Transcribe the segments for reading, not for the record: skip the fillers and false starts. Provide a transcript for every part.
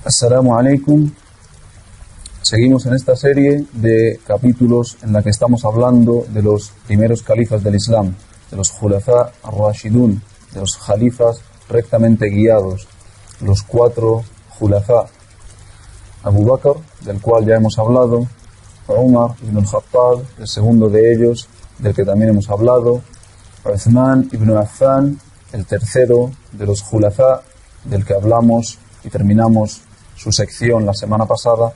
Assalamu alaikum. Seguimos en esta serie de capítulos en la que estamos hablando de los primeros califas del Islam, de los Khulafa ar-Rashidun, de los califas rectamente guiados, los 4 Khulafa: Abu Bakr, del cual ya hemos hablado; Umar ibn al-Khattab, el segundo de ellos, del que también hemos hablado; Uthman ibn Affan, el tercero de los Khulafa, del que hablamos y terminamos su sección la semana pasada;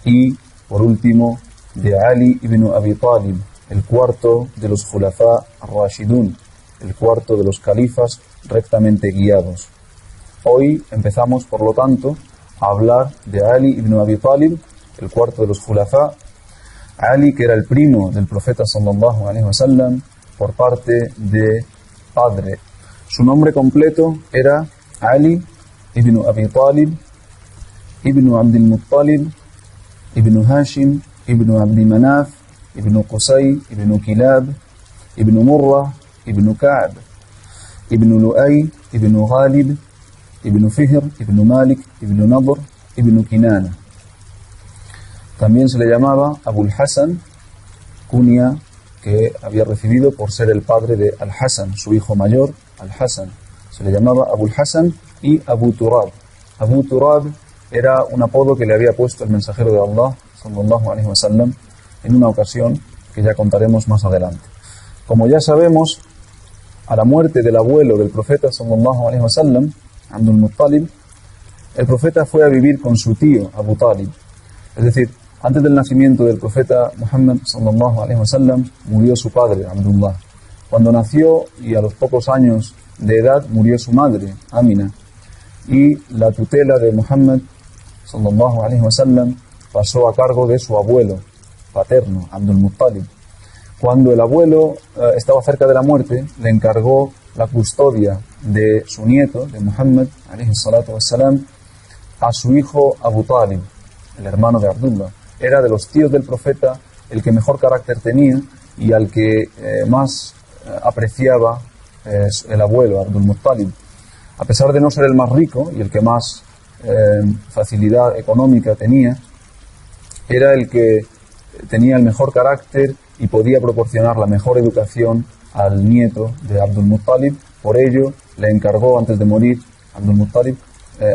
y, por último, de Ali ibn Abi Talib, el cuarto de los Khulafa ar-Rashidun, el cuarto de los califas rectamente guiados. Hoy empezamos, por lo tanto, a hablar de Ali ibn Abi Talib, el cuarto de los Khulafa. Ali, que era el primo del profeta sallallahu alaihi wasallam por parte de padre. Su nombre completo era Ali ibn Abi Talib ibn Abdul Muttalib ibn Hashim ibn Abdi Manaf ibn Qusay ibn Kilab ibn Murrah ibn Ka'b ibn Lu'ay ibn Ghalib ibn Fihr ibn Malik ibn Nadr ibn Kinana. También se le llamaba Abul Hasan, cunia que había recibido por ser el padre de Al-Hasan, su hijo mayor, Al-Hasan. Se le llamaba Abul Hasan y Abu Turab. Abu Turab era un apodo que le había puesto el mensajero de Allah, sallallahu alaihi wasallam, en una ocasión que ya contaremos más adelante. Como ya sabemos, a la muerte del abuelo del profeta, sallallahu alaihi wasallam, Abdul Muttalib, el profeta fue a vivir con su tío, Abu Talib. Es decir, antes del nacimiento del profeta Muhammad sallallahu alaihi wasallam, murió su padre, Abdullah. Cuando nació y a los pocos años de edad murió su madre, Amina, y la tutela de Muhammad sallallahu alaihi wasallam pasó a cargo de su abuelo paterno, Abdul Muttalib. Cuando el abuelo estaba cerca de la muerte, le encargó la custodia de su nieto, de Muhammad alaihi salatu wassalam, a su hijo Abu Talib, el hermano de Abdullah. Era de los tíos del profeta el que mejor carácter tenía y al que más apreciaba el abuelo, Abdul Muttalib. A pesar de no ser el más rico y el que más facilidad económica tenía, era el que tenía el mejor carácter y podía proporcionar la mejor educación al nieto de Abdul Muttalib. Por ello, le encargó antes de morir Abdul Muttalib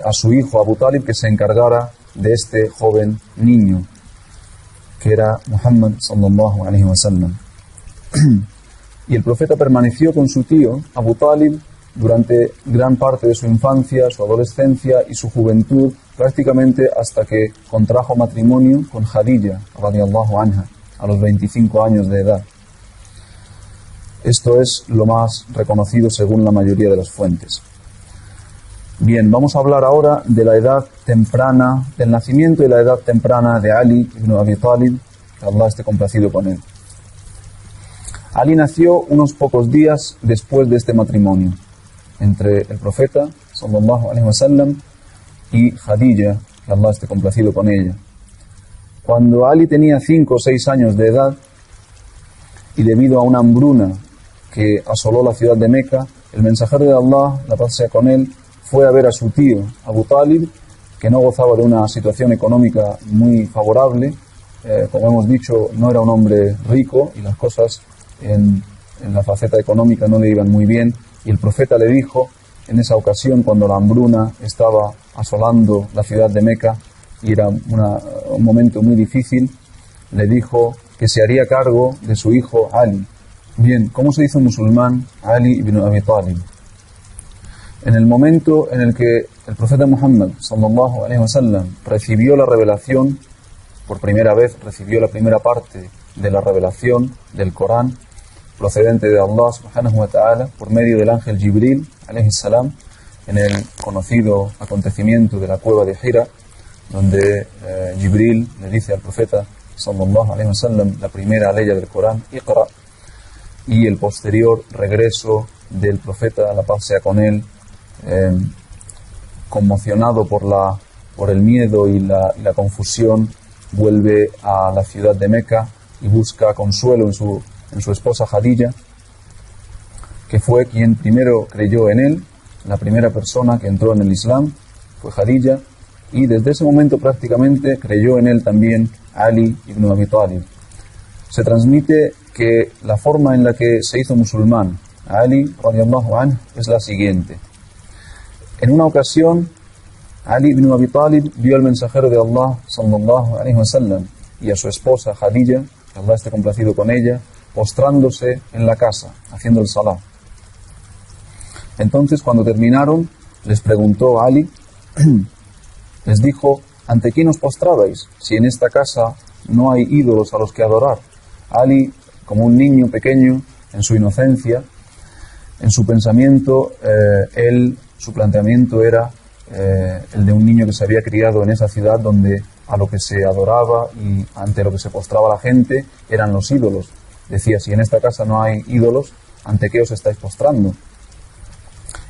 a su hijo Abu Talib que se encargara de este joven niño, que era Muhammad sallallahu alaihi wasallam. Y el profeta permaneció con su tío Abu Talib durante gran parte de su infancia, su adolescencia y su juventud, prácticamente hasta que contrajo matrimonio con Khadija radiyallahu anha a los 25 años de edad. Esto es lo más reconocido según la mayoría de las fuentes. Bien, vamos a hablar ahora de la edad temprana, del nacimiento y la edad temprana de Ali ibn Abi Talib, que Allah esté complacido con él. Ali nació unos pocos días después de este matrimonio entre el profeta sallallahu alaihi wasallam y Khadija, que Allah esté complacido con ella. Cuando Ali tenía 5 o 6 años de edad, y debido a una hambruna que asoló la ciudad de Meca, el mensajero de Allah, la paz sea con él, fue a ver a su tío Abu Talib, que no gozaba de una situación económica muy favorable. Como hemos dicho, no era un hombre rico y las cosas en la faceta económica no le iban muy bien. Y el profeta le dijo, en esa ocasión, cuando la hambruna estaba asolando la ciudad de Meca y era un momento muy difícil, le dijo que se haría cargo de su hijo Ali. Bien, ¿cómo se hizo musulmán Ali ibn Abi Talib? En el momento en el que el profeta Muhammad sallallahu alaihi wasallam recibió la revelación, por primera vez recibió la primera parte de la revelación del Corán, procedente de Allah subhanahu wa ta'ala, por medio del ángel Jibril alaihi salam, en el conocido acontecimiento de la cueva de Hira, donde Jibril le dice al profeta sallallahu alaihi wasallam la primera ley del Corán, Iqra, y el posterior regreso del profeta, la paz sea con él, conmocionado por el miedo y la confusión, vuelve a la ciudad de Meca y busca consuelo en su esposa Khadija, que fue quien primero creyó en él. La primera persona que entró en el Islam fue Khadija, y desde ese momento prácticamente creyó en él también Ali ibn Abi Talib. Se transmite que la forma en la que se hizo musulmán Ali radiyallahu anhu es la siguiente. En una ocasión, Ali ibn Abi Talib vio al mensajero de Allah sallallahu alaihi wasallam y a su esposa Khadija, que Allah esté complacido con ella, postrándose en la casa, haciendo el salah. Entonces, cuando terminaron, les preguntó a Ali, les dijo, ¿ante quién os postrabais, si en esta casa no hay ídolos a los que adorar? Ali, como un niño pequeño, en su inocencia, en su pensamiento, su planteamiento era el de un niño que se había criado en esa ciudad donde a lo que se adoraba y ante lo que se postraba la gente eran los ídolos. Decía, si en esta casa no hay ídolos, ¿ante qué os estáis postrando?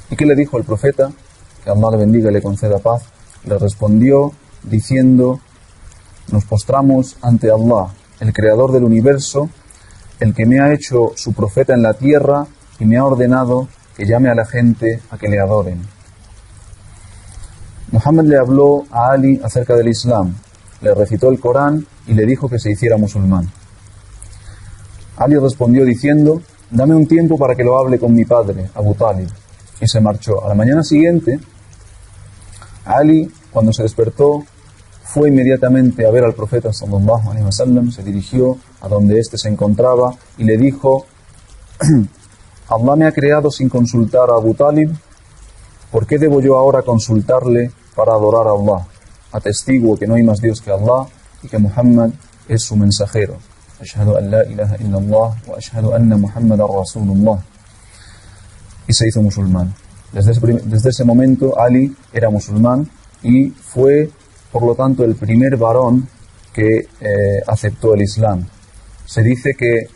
¿Y qué le dijo el profeta? Que Allah le bendiga y le conceda paz. Le respondió diciendo, nos postramos ante Allah, el creador del universo, el que me ha hecho su profeta en la tierra y me ha ordenado que llame a la gente a que le adoren. Muhammad le habló a Ali acerca del Islam, le recitó el Corán y le dijo que se hiciera musulmán. Ali respondió diciendo, dame un tiempo para que lo hable con mi padre, Abu Talib, y se marchó. A la mañana siguiente, Ali, cuando se despertó, fue inmediatamente a ver al profeta sallallahu alaihi wasallam, se dirigió a donde éste se encontraba y le dijo, Allah me ha creado sin consultar a Abu Talib, ¿por qué debo yo ahora consultarle para adorar a Allah? Atestiguo que no hay más Dios que Allah y que Muhammad es su mensajero. Ashhadu an la ilaha illallah wa ashhadu anna Muhammadan Rasulullah. Y se hizo musulmán. Desde ese momento Ali era musulmán y fue, por lo tanto, el primer varón que aceptó el Islam. Se dice que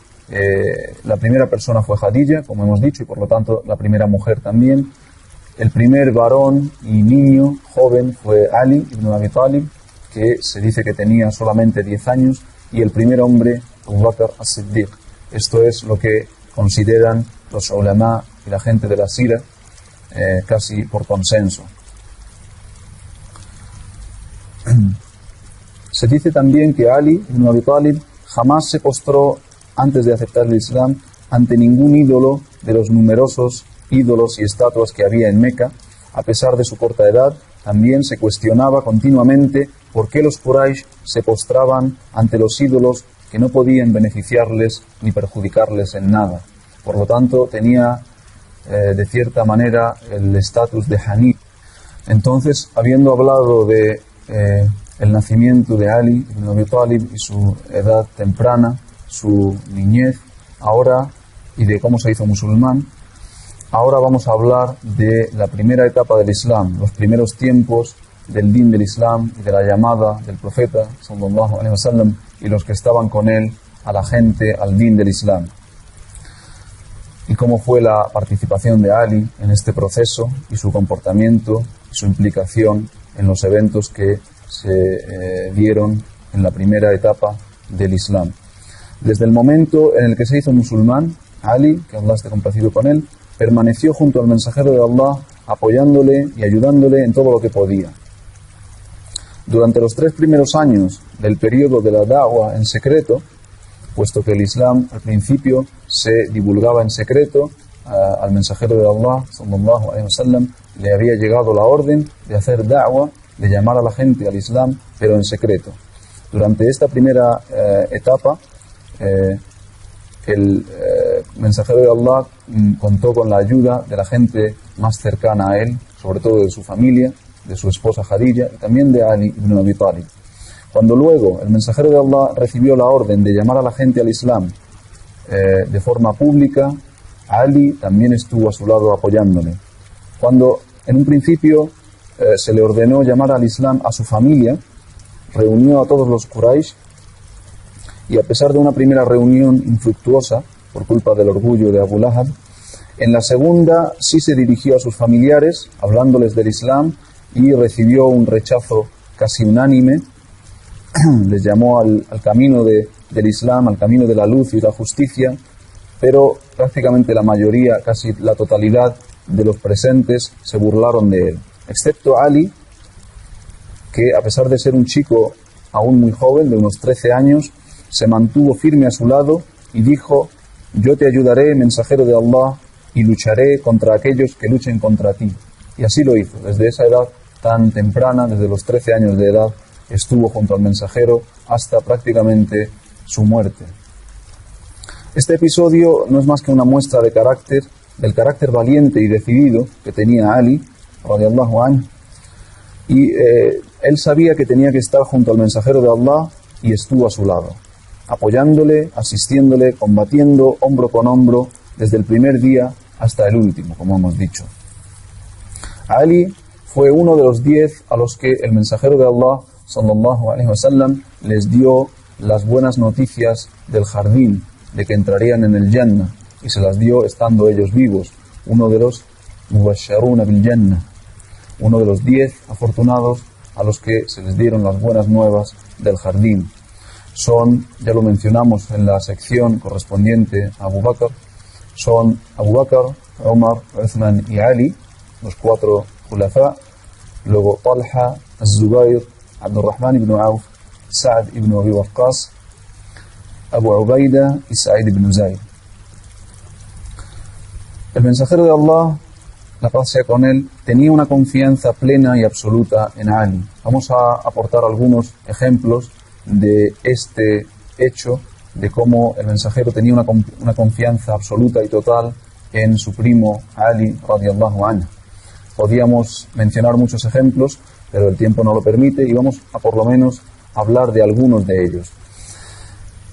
la primera persona fue Khadija, como hemos dicho, y por lo tanto la primera mujer también. El primer varón y niño joven fue Ali ibn Abi Talib, que se dice que tenía solamente 10 años, y el primer hombre, Abu Bakr as-Siddiq. Esto es lo que consideran los ulama y la gente de la Sira, casi por consenso. Se dice también que Ali ibn Abi Talib jamás se postró, antes de aceptar el Islam, ante ningún ídolo de los numerosos ídolos y estatuas que había en Meca. A pesar de su corta edad, también se cuestionaba continuamente por qué los Quraysh se postraban ante los ídolos que no podían beneficiarles ni perjudicarles en nada. Por lo tanto, tenía de cierta manera el estatus de Hanif. Entonces, habiendo hablado de el nacimiento de Ali ibn Abi Talib y su edad temprana, su niñez, ahora, y de cómo se hizo musulmán, ahora vamos a hablar de la primera etapa del Islam, los primeros tiempos del din del Islam y de la llamada del profeta sallallahu alaihi wasallam y los que estaban con él a la gente al din del Islam. Y cómo fue la participación de Ali en este proceso y su comportamiento y su implicación en los eventos que se dieron en la primera etapa del Islam. Desde el momento en el que se hizo musulmán, Ali, que Allah esté complacido con él, permaneció junto al mensajero de Allah, apoyándole y ayudándole en todo lo que podía. Durante los 3 primeros años del periodo de la da'wa en secreto, puesto que el Islam al principio se divulgaba en secreto, al mensajero de Allah, sallallahu alaihi wasallam, le había llegado la orden de hacer da'wa, de llamar a la gente al Islam, pero en secreto. Durante esta primera etapa, el mensajero de Allah contó con la ayuda de la gente más cercana a él, sobre todo de su familia, de su esposa Khadija y también de Ali ibn Abi Talib. Cuando luego el mensajero de Allah recibió la orden de llamar a la gente al Islam de forma pública, Ali también estuvo a su lado apoyándole. Cuando en un principio se le ordenó llamar al Islam a su familia, reunió a todos los Quraysh y a pesar de una primera reunión infructuosa por culpa del orgullo de Abu Lahab, en la segunda sí se dirigió a sus familiares hablándoles del Islam y recibió un rechazo casi unánime. Les llamó al camino del Islam, al camino de la luz y la justicia, pero prácticamente la mayoría, casi la totalidad de los presentes se burlaron de él, excepto Ali, que a pesar de ser un chico aún muy joven, de unos 13 años, se mantuvo firme a su lado y dijo: yo te ayudaré, mensajero de Allah, y lucharé contra aquellos que luchen contra ti. Y así lo hizo. Desde esa edad tan temprana, desde los 13 años de edad, estuvo junto al mensajero hasta prácticamente su muerte. Este episodio no es más que una muestra del carácter valiente y decidido que tenía Ali, radiyallahu anhu, y él sabía que tenía que estar junto al mensajero de Allah y estuvo a su lado, apoyándole, asistiéndole, combatiendo hombro con hombro desde el primer día hasta el último, como hemos dicho. Ali fue uno de los 10 a los que el mensajero de Allah, sallallahu alaihi wasallam, les dio las buenas noticias del jardín, de que entrarían en el Jannah, y se las dio estando ellos vivos, uno de los mubashsharuna bil Jannah, uno de los 10 afortunados a los que se les dieron las buenas nuevas del jardín. Son, ya lo mencionamos en la sección correspondiente a Abu Bakr, son Abu Bakr, Omar, Uthman y Ali, los 4 khulafa, luego Talha, Az-Zubayr, Abdurrahman ibn Auf, Sa'd ibn Abi Waqqas, Abu Ubaida y Sa'id ibn Zayd. El mensajero de Allah, la paz sea con él, tenía una confianza plena y absoluta en Ali. Vamos a aportar algunos ejemplos de este hecho, de cómo el mensajero tenía una confianza absoluta y total en su primo Ali, radiyallahu anhu. Podíamos mencionar muchos ejemplos, pero el tiempo no lo permite y vamos a por lo menos hablar de algunos de ellos.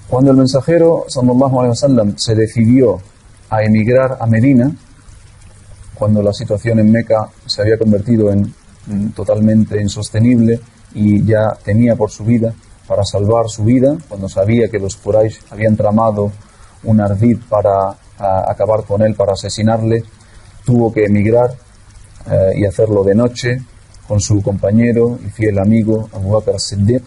Cuando el mensajero, sallallahu alaihi wasallam, se decidió a emigrar a Medina, cuando la situación en Meca se había convertido en totalmente insostenible y ya temía por su vida, para salvar su vida, cuando sabía que los Quraysh habían tramado un ardid para acabar con él, para asesinarle, tuvo que emigrar y hacerlo de noche con su compañero y fiel amigo Abu Bakr as-Siddiq.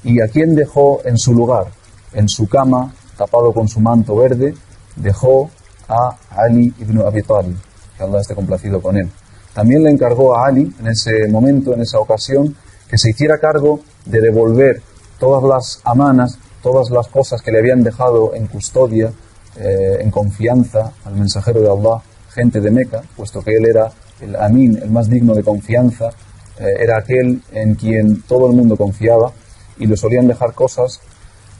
¿Y a quién dejó en su lugar? En su cama, tapado con su manto verde, dejó a Ali ibn Abi Talib, que Allah esté complacido con él. También le encargó a Ali, en ese momento, en esa ocasión, que se hiciera cargo de devolver todas las amanas, todas las cosas que le habían dejado en custodia, en confianza al mensajero de Allah, gente de Meca, puesto que él era el Amin, el más digno de confianza, era aquel en quien todo el mundo confiaba, y le solían dejar cosas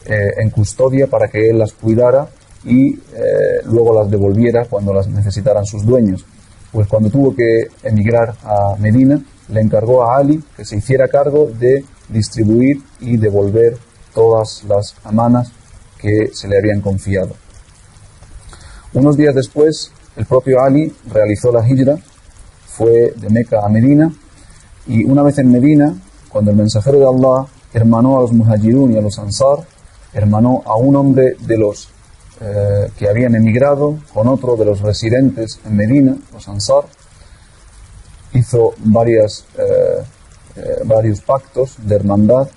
en custodia para que él las cuidara y luego las devolviera cuando las necesitaran sus dueños. Pues cuando tuvo que emigrar a Medina, le encargó a Ali que se hiciera cargo de distribuir y devolver todas las amanas que se le habían confiado. Unos días después, el propio Ali realizó la hijra, fue de Meca a Medina, y una vez en Medina, cuando el mensajero de Allah hermanó a los muhajirun y a los ansar, hermanó a un hombre de los que habían emigrado con otro de los residentes en Medina, los ansar, hizo varios pactos de hermandad,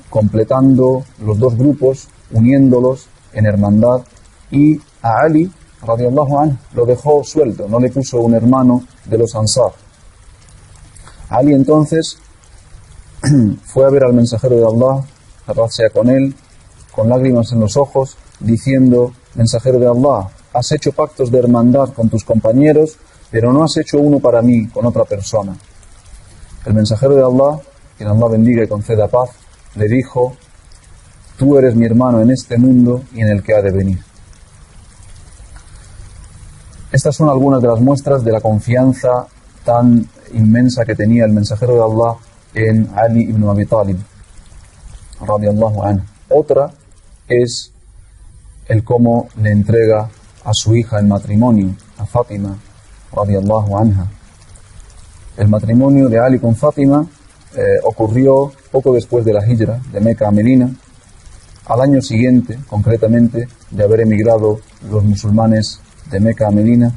completando los dos grupos, uniéndolos en hermandad, y a Ali, radiyallahu anhu, lo dejó suelto, no le puso un hermano de los ansar. Ali entonces fue a ver al mensajero de Allah, la paz sea con él, con lágrimas en los ojos, diciendo: mensajero de Allah, has hecho pactos de hermandad con tus compañeros, pero no has hecho uno para mí con otra persona. El mensajero de Allah, quien Allah bendiga y conceda paz, le dijo: tú eres mi hermano en este mundo y en el que ha de venir. Estas son algunas de las muestras de la confianza tan inmensa que tenía el mensajero de Allah en Ali ibn Abi Talib, radiyallahu anhu. Otra es el cómo le entrega a su hija en matrimonio, a Fátima, radiyallahu anha. El matrimonio de Ali con Fátima ocurrió poco después de la hijra de Meca a Medina, al año siguiente, concretamente, de haber emigrado los musulmanes de Meca a Medina.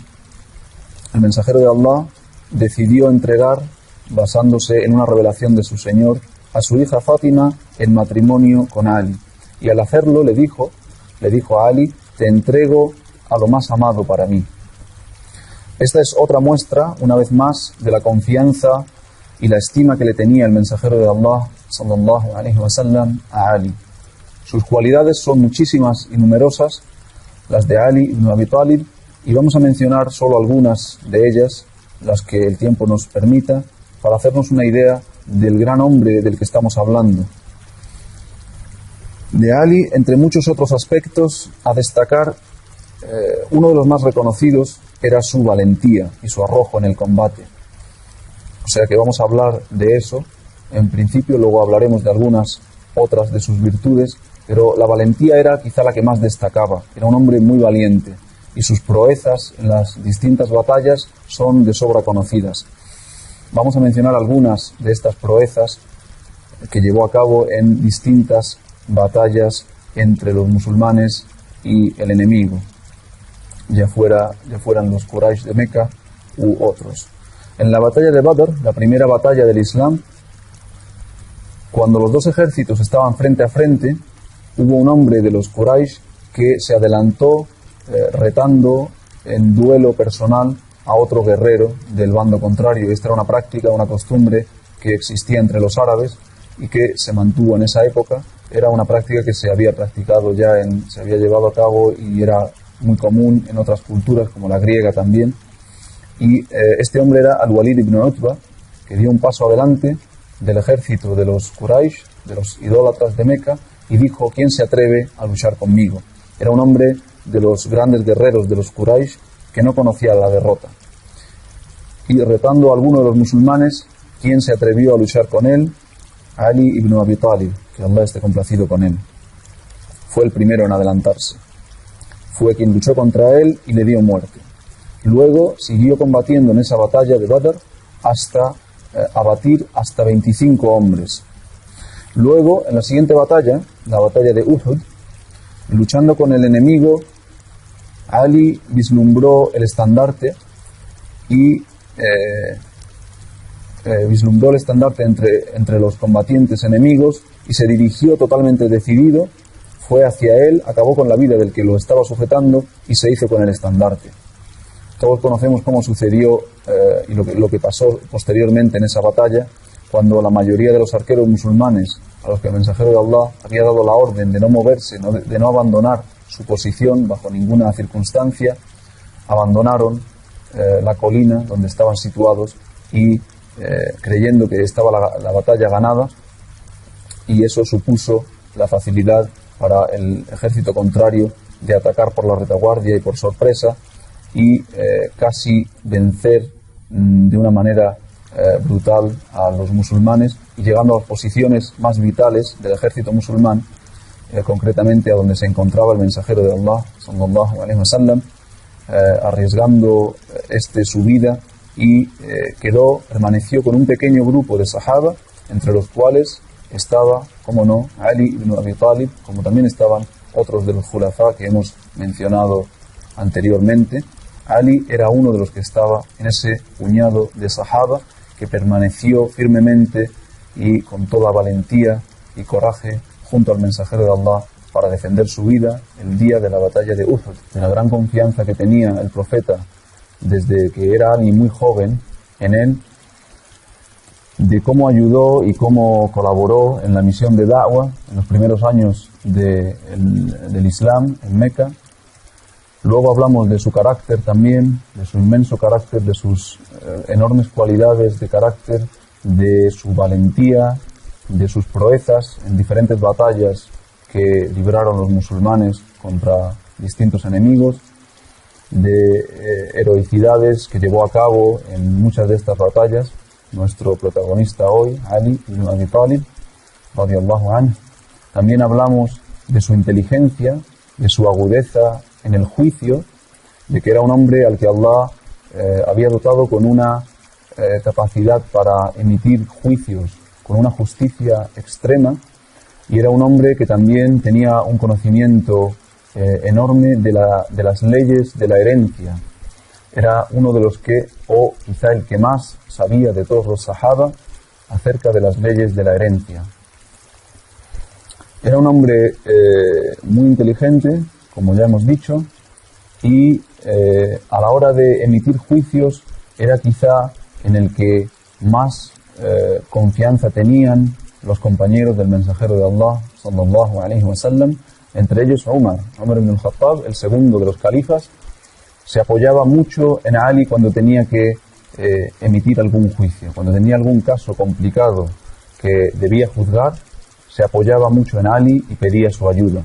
El mensajero de Allah decidió entregar, basándose en una revelación de su Señor, a su hija Fátima en matrimonio con Ali. Y al hacerlo le dijo a Ali: te entrego a lo más amado para mí. Esta es otra muestra, una vez más, de la confianza y la estima que le tenía el mensajero de Allah, sallallahu alaihi wasallam, a Ali. Sus cualidades son muchísimas y numerosas, las de Ali ibn Abi Talib, y vamos a mencionar solo algunas de ellas, las que el tiempo nos permita, para hacernos una idea del gran hombre del que estamos hablando. De Ali, entre muchos otros aspectos, a destacar, uno de los más reconocidos era su valentía y su arrojo en el combate. O sea que vamos a hablar de eso, en principio, luego hablaremos de algunas otras de sus virtudes, pero la valentía era quizá la que más destacaba. Era un hombre muy valiente y sus proezas en las distintas batallas son de sobra conocidas. Vamos a mencionar algunas de estas proezas que llevó a cabo en distintas batallas entre los musulmanes y el enemigo, ya fueran los Quraysh de Meca u otros. En la batalla de Badr, la primera batalla del Islam, cuando los dos ejércitos estaban frente a frente, hubo un hombre de los Quraysh que se adelantó retando en duelo personal a otro guerrero del bando contrario. Esta era una práctica, una costumbre que existía entre los árabes y que se mantuvo en esa época. Era una práctica que se había practicado ya, se había llevado a cabo y era muy común en otras culturas, como la griega también. Y este hombre era Al-Walid ibn Utba, que dio un paso adelante del ejército de los Quraysh, de los idólatras de Meca, y dijo: ¿quién se atreve a luchar conmigo? Era un hombre de los grandes guerreros de los Quraysh que no conocía la derrota. Y retando a alguno de los musulmanes, ¿quién se atrevió a luchar con él? Ali ibn Abi Talib, que Allah esté complacido con él. Fue el primero en adelantarse. Fue quien luchó contra él y le dio muerte. Luego siguió combatiendo en esa batalla de Badr hasta abatir hasta 25 hombres. Luego, en la siguiente batalla, la batalla de Uhud, luchando con el enemigo, Ali vislumbró el estandarte y entre los combatientes enemigos y se dirigió totalmente decidido, fue hacia él, acabó con la vida del que lo estaba sujetando y se hizo con el estandarte. Todos conocemos cómo sucedió y lo que pasó posteriormente en esa batalla, cuando la mayoría de los arqueros musulmanes, a los que el mensajero de Allah había dado la orden de no moverse, de no abandonar su posición bajo ninguna circunstancia, abandonaron la colina donde estaban situados y creyendo que estaba la batalla ganada, y eso supuso la facilidad para el ejército contrario de atacar por la retaguardia y por sorpresa y casi vencer de una manera brutal a los musulmanes, y llegando a las posiciones más vitales del ejército musulmán, concretamente a donde se encontraba el mensajero de Allah, sallallahu alaihi wasallam, arriesgando su vida, y permaneció con un pequeño grupo de sahaba, entre los cuales estaba, como no, Ali ibn Abi Talib, como también estaban otros de los khulafá que hemos mencionado anteriormente. Ali era uno de los que estaba en ese puñado de sahaba que permaneció firmemente y con toda valentía y coraje junto al mensajero de Allah para defender su vida el día de la batalla de Uhud. De la gran confianza que tenía el profeta desde que era Ali muy joven en él, de cómo ayudó y cómo colaboró en la misión de Da'wah en los primeros años del Islam en Meca. Luego hablamos de su carácter también, de su inmenso carácter, de sus enormes cualidades de carácter, de su valentía, de sus proezas en diferentes batallas que libraron los musulmanes contra distintos enemigos, de heroicidades que llevó a cabo en muchas de estas batallas nuestro protagonista hoy, Ali ibn Abi Talib, radiyallahu anhu. También hablamos de su inteligencia, de su agudeza en el juicio, de que era un hombre al que Allah había dotado con una capacidad para emitir juicios con una justicia extrema, y era un hombre que también tenía un conocimiento enorme de las leyes de la herencia. Era uno de los que, o quizá el que más sabía de todos los sahaba acerca de las leyes de la herencia. Era un hombre muy inteligente, como ya hemos dicho, y a la hora de emitir juicios era quizá en el que más confianza tenían los compañeros del mensajero de Allah, sallallahu alayhi wa sallam, entre ellos Umar ibn al-Khattab, el segundo de los califas. Se apoyaba mucho en Ali cuando tenía que emitir algún juicio, cuando tenía algún caso complicado que debía juzgar, se apoyaba mucho en Ali y pedía su ayuda.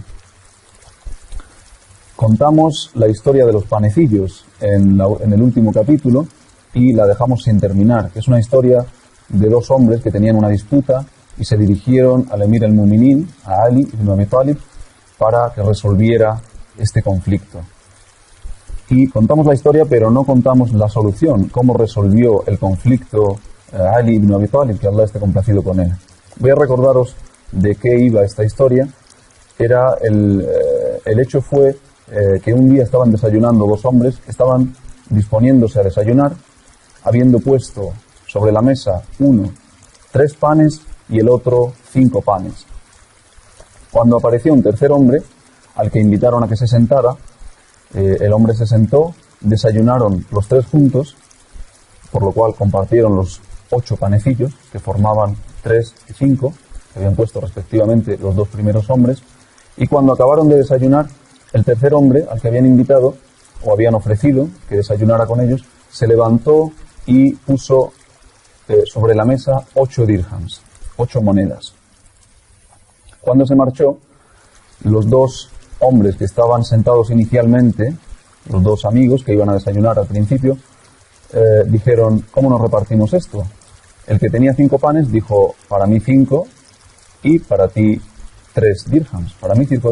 Contamos la historia de los panecillos en el último capítulo y la dejamos sin terminar, que es una historia de dos hombres que tenían una disputa y se dirigieron al Emir al-Mu'minin, a Ali ibn Abi Talib, para que resolviera este conflicto. Y contamos la historia, pero no contamos la solución, cómo resolvió el conflicto Ali ibn Abi Talib, que Allah esté complacido con él. Voy a recordaros de qué iba esta historia. El hecho fue que un día estaban desayunando dos hombres, estaban disponiéndose a desayunar, habiendo puesto sobre la mesa uno 3 panes y el otro 5 panes. Cuando apareció un tercer hombre, al que invitaron a que se sentara, el hombre se sentó, desayunaron los 3 juntos, por lo cual compartieron los 8 panecillos, que formaban 3 y 5, que habían puesto respectivamente los 2 primeros hombres, y cuando acabaron de desayunar, el tercer hombre, al que habían invitado, o habían ofrecido que desayunara con ellos, se levantó y puso sobre la mesa 8 dirhams, 8 monedas. Cuando se marchó, los 2 hombres que estaban sentados inicialmente, los 2 amigos que iban a desayunar al principio, dijeron: ¿cómo nos repartimos esto? El que tenía 5 panes dijo: para mí 5 y para ti 3 dirhams. Para mí 5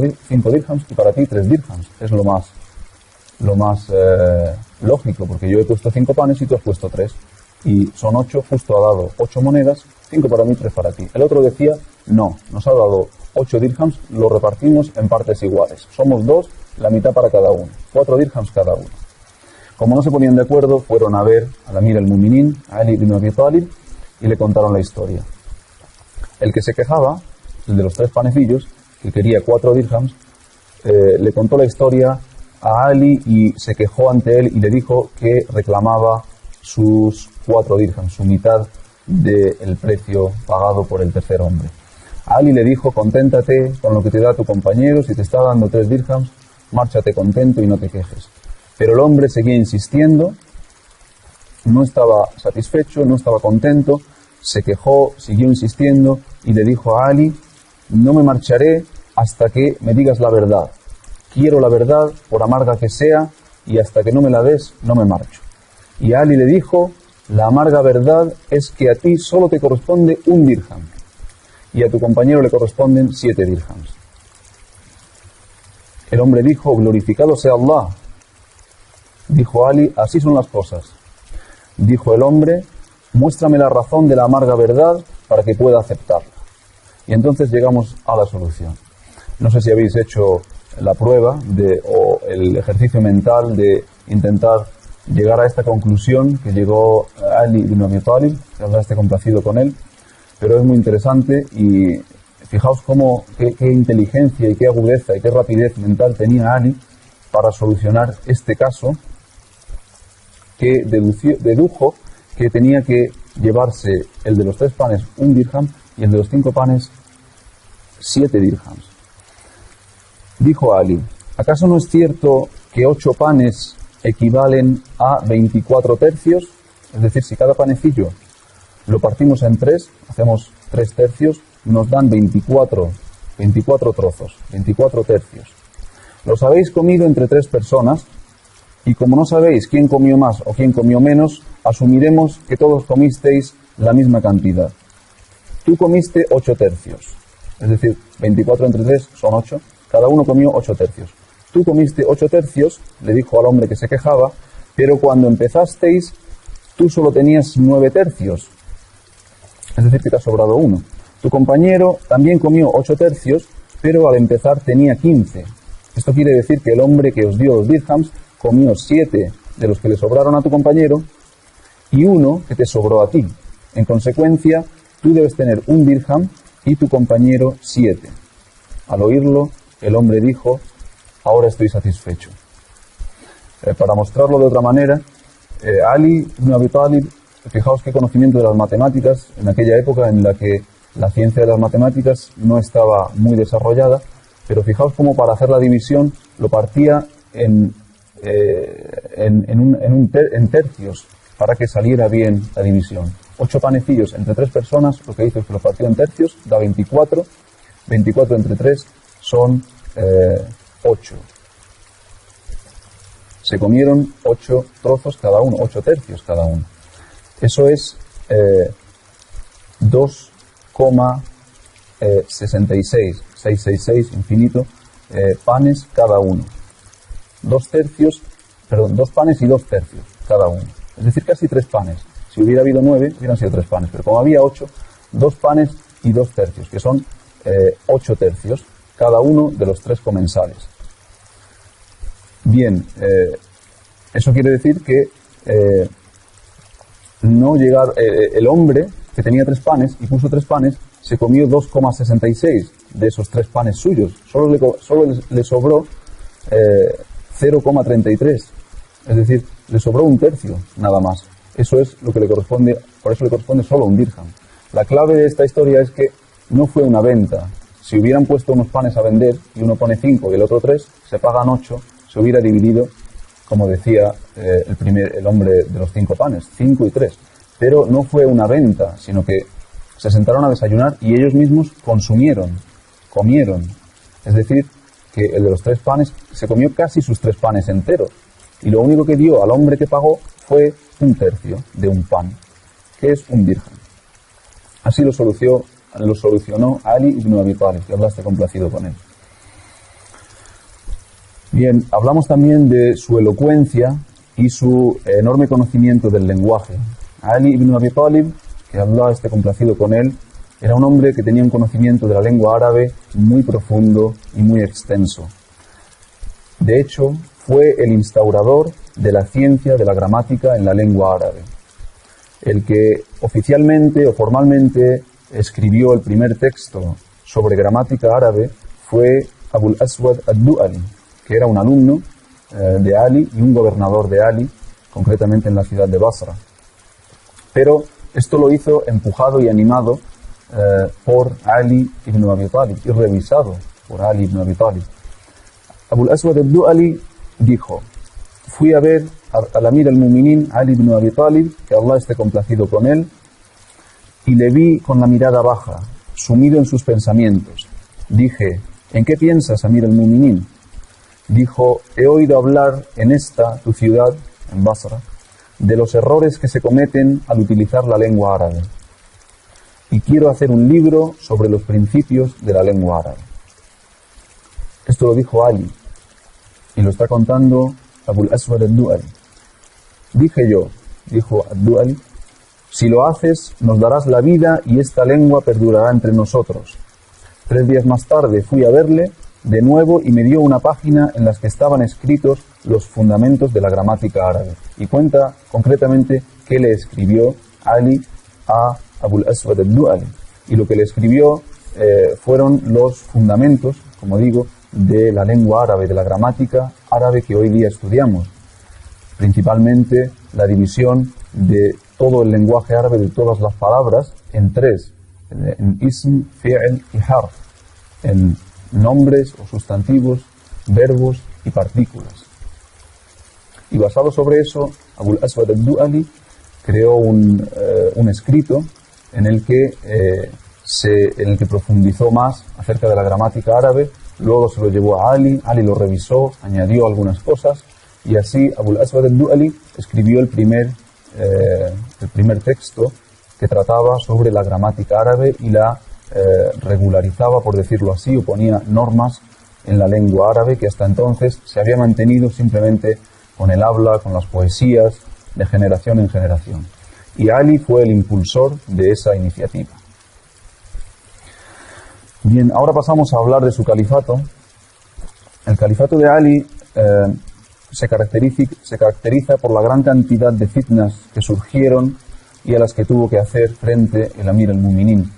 dirhams y para ti 3 dirhams. Es lo más lógico, porque yo he puesto 5 panes y tú has puesto 3. Y son 8, justo ha dado 8 monedas, 5 para mí, 3 para ti. El otro decía: no, nos ha dado 8 dirhams, lo repartimos en partes iguales. Somos 2, la mitad para cada uno. 4 dirhams cada uno. Como no se ponían de acuerdo, fueron a ver al Amir al-Mu'minin, Ali ibn Abi Talib, y le contaron la historia. El que se quejaba, el de los 3 panecillos, que quería 4 dirhams, le contó la historia a Ali y se quejó ante él y le dijo que reclamaba sus 4 dirhams, su mitad del precio pagado por el tercer hombre. Ali le dijo: conténtate con lo que te da tu compañero, si te está dando 3 dirhams, márchate contento y no te quejes. Pero el hombre seguía insistiendo, no estaba satisfecho, no estaba contento, se quejó, siguió insistiendo y le dijo a Ali: no me marcharé hasta que me digas la verdad. Quiero la verdad, por amarga que sea, y hasta que no me la des, no me marcho. Y Ali le dijo: la amarga verdad es que a ti solo te corresponde 1 dirham y a tu compañero le corresponden 7 dirhams. El hombre dijo: glorificado sea Allah. Dijo Ali: así son las cosas. Dijo el hombre: muéstrame la razón de la amarga verdad para que pueda aceptarla. Y entonces llegamos a la solución. No sé si habéis hecho la prueba o el ejercicio mental de intentar llegar a esta conclusión que llegó Ali ibn Abi Talib, que Allah esté complacido con él, pero es muy interesante y fijaos qué inteligencia y qué agudeza y qué rapidez mental tenía Ali para solucionar este caso, que dedujo que tenía que llevarse el de los 3 panes 1 dirham y el de los 5 panes 7 dirhams. Dijo Ali: ¿acaso no es cierto que 8 panes equivalen a 24 tercios? Es decir, si cada panecillo lo partimos en 3, hacemos 3 tercios, nos dan 24 trozos, 24 tercios. Los habéis comido entre 3 personas, y como no sabéis quién comió más o quién comió menos, asumiremos que todos comisteis la misma cantidad. Tú comiste 8 tercios, es decir, 24 entre 3 son 8, cada uno comió 8 tercios. Tú comiste 8 tercios, le dijo al hombre que se quejaba, pero cuando empezasteis, tú solo tenías 9 tercios, es decir, que te ha sobrado 1. Tu compañero también comió 8 tercios, pero al empezar tenía 15. Esto quiere decir que el hombre que os dio los dirhams comió 7 de los que le sobraron a tu compañero y 1 que te sobró a ti. En consecuencia, tú debes tener 1 dirham y tu compañero 7. Al oírlo, el hombre dijo: ahora estoy satisfecho. Para mostrarlo de otra manera, Ali ibn Abi Talib fijaos qué conocimiento de las matemáticas en aquella época en la que la ciencia de las matemáticas no estaba muy desarrollada, pero fijaos cómo para hacer la división lo partía en tercios para que saliera bien la división. 8 panecillos entre 3 personas, lo que hizo es que lo partió en tercios, da 24. 24 entre 3 son 8. Se comieron 8 trozos cada uno, 8 tercios cada uno. Eso es 2,66, 666 infinito, panes cada uno. 2 panes y 2 tercios cada uno. Es decir, casi 3 panes. Si hubiera habido 9, hubieran sido 3 panes. Pero como había 8, 2 panes y 2 tercios, que son 8 tercios cada uno de los 3 comensales. Bien, eso quiere decir que el hombre que tenía 3 panes y puso 3 panes, se comió 2,66 de esos 3 panes suyos. Solo le sobró 0,33. Es decir, le sobró un tercio, nada más. Eso es lo que le corresponde, por eso le corresponde solo un dirham. La clave de esta historia es que no fue una venta. Si hubieran puesto unos panes a vender y uno pone 5 y el otro 3, se pagan 8, se hubiera dividido, como decía el hombre de los 5 panes, 5 y 3. Pero no fue una venta, sino que se sentaron a desayunar y ellos mismos comieron. Es decir, que el de los 3 panes se comió casi sus 3 panes enteros. Y lo único que dio al hombre que pagó fue un tercio de un pan, que es un dirham. Así lo solucionó Ali ibn Abi Talib, que Allah esté complacido con él. Bien, hablamos también de su elocuencia y su enorme conocimiento del lenguaje. Ali ibn Abi Talib, que Allah esté complacido con él, era un hombre que tenía un conocimiento de la lengua árabe muy profundo y muy extenso. De hecho, fue el instaurador de la ciencia de la gramática en la lengua árabe. El que oficialmente o formalmente escribió el primer texto sobre gramática árabe fue Abul Aswad ad-Du'ali, que era un alumno de Ali y un gobernador de Ali, concretamente en la ciudad de Basra. Pero esto lo hizo empujado y animado por Ali ibn Abi Talib y revisado por Ali ibn Abi Talib. Abul Aswad ad-Du'ali dijo: fui a ver al Amir al-Mu'minin Ali ibn Abi Talib, que Allah esté complacido con él, y le vi con la mirada baja, sumido en sus pensamientos. Dije: ¿en qué piensas, Amir al-Mu'minin? Dijo: he oído hablar en esta, tu ciudad, en Basra, de los errores que se cometen al utilizar la lengua árabe. Y quiero hacer un libro sobre los principios de la lengua árabe. Esto lo dijo Ali, y lo está contando Abul Aswad ad-Du'ali. Dije yo, dijo ad-Du'ali, si lo haces, nos darás la vida y esta lengua perdurará entre nosotros. 3 días más tarde fui a verle de nuevo y me dio una página en la que estaban escritos los fundamentos de la gramática árabe. Y cuenta concretamente qué le escribió Ali a Abul Aswad ad-Du'ali. Y lo que le escribió fueron los fundamentos, como digo, de la lengua árabe, de la gramática árabe que hoy día estudiamos. Principalmente la división de todo el lenguaje árabe, de todas las palabras, en 3, en ism, fi'l y harf, en nombres o sustantivos, verbos y partículas. Y basado sobre eso, Abul Aswad ad-Du'ali creó un escrito en el que profundizó más acerca de la gramática árabe. Luego se lo llevó a Ali lo revisó, añadió algunas cosas, y así Abul Aswad ad-Du'ali escribió el primer texto que trataba sobre la gramática árabe y la regularizaba, por decirlo así, o ponía normas en la lengua árabe que hasta entonces se había mantenido simplemente con el habla, con las poesías, de generación en generación. Y Ali fue el impulsor de esa iniciativa. Bien, ahora pasamos a hablar de su califato. El califato de Ali se caracteriza por la gran cantidad de fitnas que surgieron y a las que tuvo que hacer frente el Amir al-Mu'minin.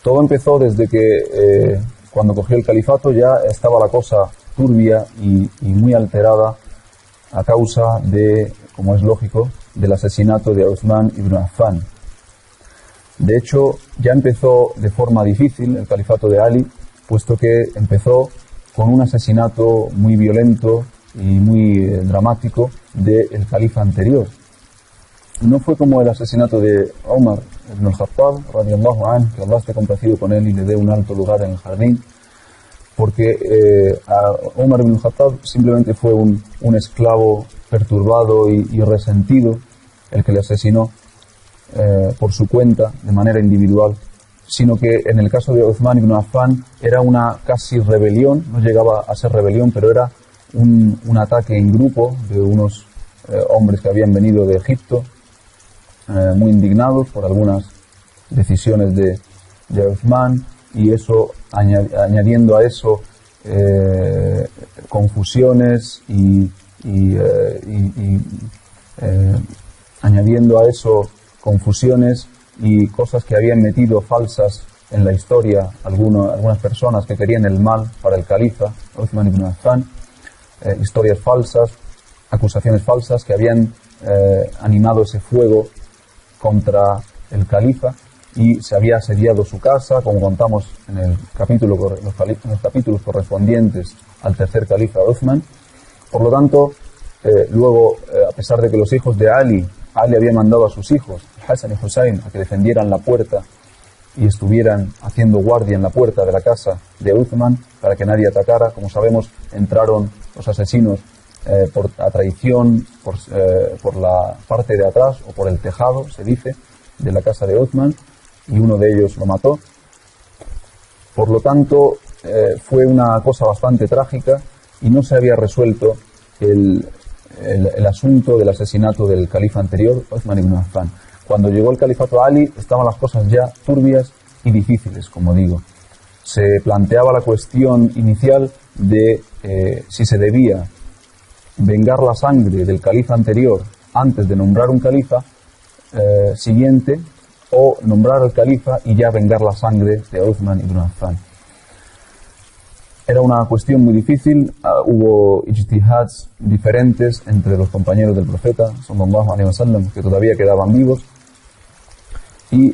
Todo empezó desde que cuando cogió el califato ya estaba la cosa turbia y muy alterada a causa de, como es lógico, del asesinato de Uthman ibn Affan. De hecho, ya empezó de forma difícil el califato de Ali, puesto que empezó con un asesinato muy violento y muy dramático del califa anterior. No fue como el asesinato de Umar ibn al-Khattab, radiyallahu anhu, que Allah esté complacido con él y le dé un alto lugar en el jardín, porque a Umar ibn al-Khattab simplemente fue un esclavo perturbado y resentido el que le asesinó por su cuenta, de manera individual, sino que en el caso de Uthman ibn Affan era una casi rebelión, no llegaba a ser rebelión, pero era un ataque en grupo de unos hombres que habían venido de Egipto, muy indignados por algunas decisiones de Uthman, y eso, añadiendo a eso confusiones añadiendo a eso confusiones y cosas que habían metido falsas en la historia algunas personas que querían el mal para el califa Uthman ibn Affan, historias falsas, acusaciones falsas que habían animado ese fuego contra el califa, y se había asediado su casa, como contamos en el capítulo, en los capítulos correspondientes al tercer califa Uthman. Por lo tanto, luego, a pesar de que los hijos de Ali había mandado a sus hijos, Hassan y Hussein, a que defendieran la puerta y estuvieran haciendo guardia en la puerta de la casa de Uthman para que nadie atacara. Como sabemos, entraron los asesinos a traición por la parte de atrás o por el tejado, se dice, de la casa de Uthman, y uno de ellos lo mató. Por lo tanto, fue una cosa bastante trágica y no se había resuelto el asunto del asesinato del califa anterior, Uthman ibn Affan. Cuando llegó el califato a Ali, estaban las cosas ya turbias y difíciles, como digo. Se planteaba la cuestión inicial de si se debía vengar la sangre del califa anterior antes de nombrar un califa siguiente, o nombrar al califa y ya vengar la sangre de Uthman ibn Affan. Era una cuestión muy difícil, hubo ijtihads diferentes entre los compañeros del profeta, sallallahu alaihi wasallam, que todavía quedaban vivos, y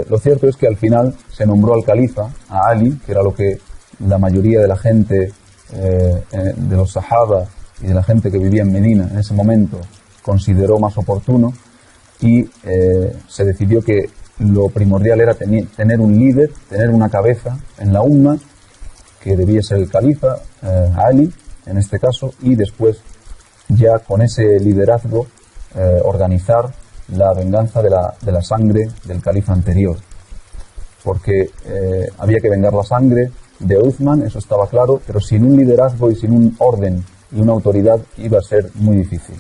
lo cierto es que al final se nombró al califa, a Ali, que era lo que la mayoría de la gente, de los sahaba y de la gente que vivía en Medina en ese momento, consideró más oportuno, y se decidió que lo primordial era tener un líder, tener una cabeza en la umma, que debía ser el califa, Ali, en este caso, y después ya con ese liderazgo organizar la venganza de la sangre del califa anterior. Porque había que vengar la sangre de Uthman, eso estaba claro, pero sin un liderazgo y sin un orden y una autoridad iba a ser muy difícil.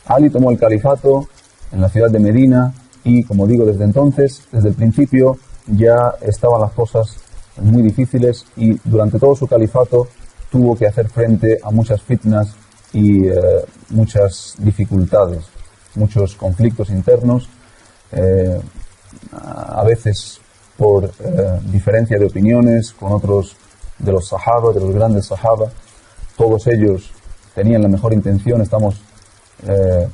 Ali tomó el califato en la ciudad de Medina y, como digo, desde entonces, desde el principio, ya estaban las cosas muy difíciles, y durante todo su califato tuvo que hacer frente a muchas fitnas y muchas dificultades, muchos conflictos internos, a veces por diferencia de opiniones con otros de los sahaba, de los grandes sahaba. Todos ellos tenían la mejor intención, estamos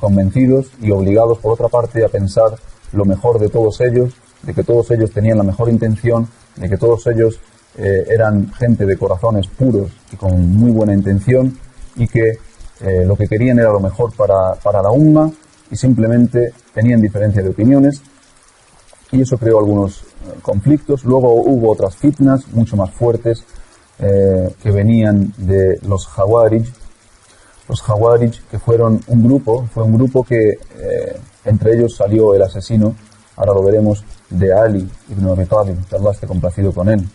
convencidos y obligados, por otra parte, a pensar lo mejor de todos ellos, de que todos ellos tenían la mejor intención, de que todos ellos eran gente de corazones puros y con muy buena intención, y que lo que querían era lo mejor para la umma, y simplemente tenían diferencia de opiniones, y eso creó algunos conflictos. Luego hubo otras fitnas mucho más fuertes que venían de los Khawarij. Los Khawarij, que fue un grupo que entre ellos salió el asesino, ahora lo veremos, de Ali ibn Abi Talib, que Allah esté complacido con él.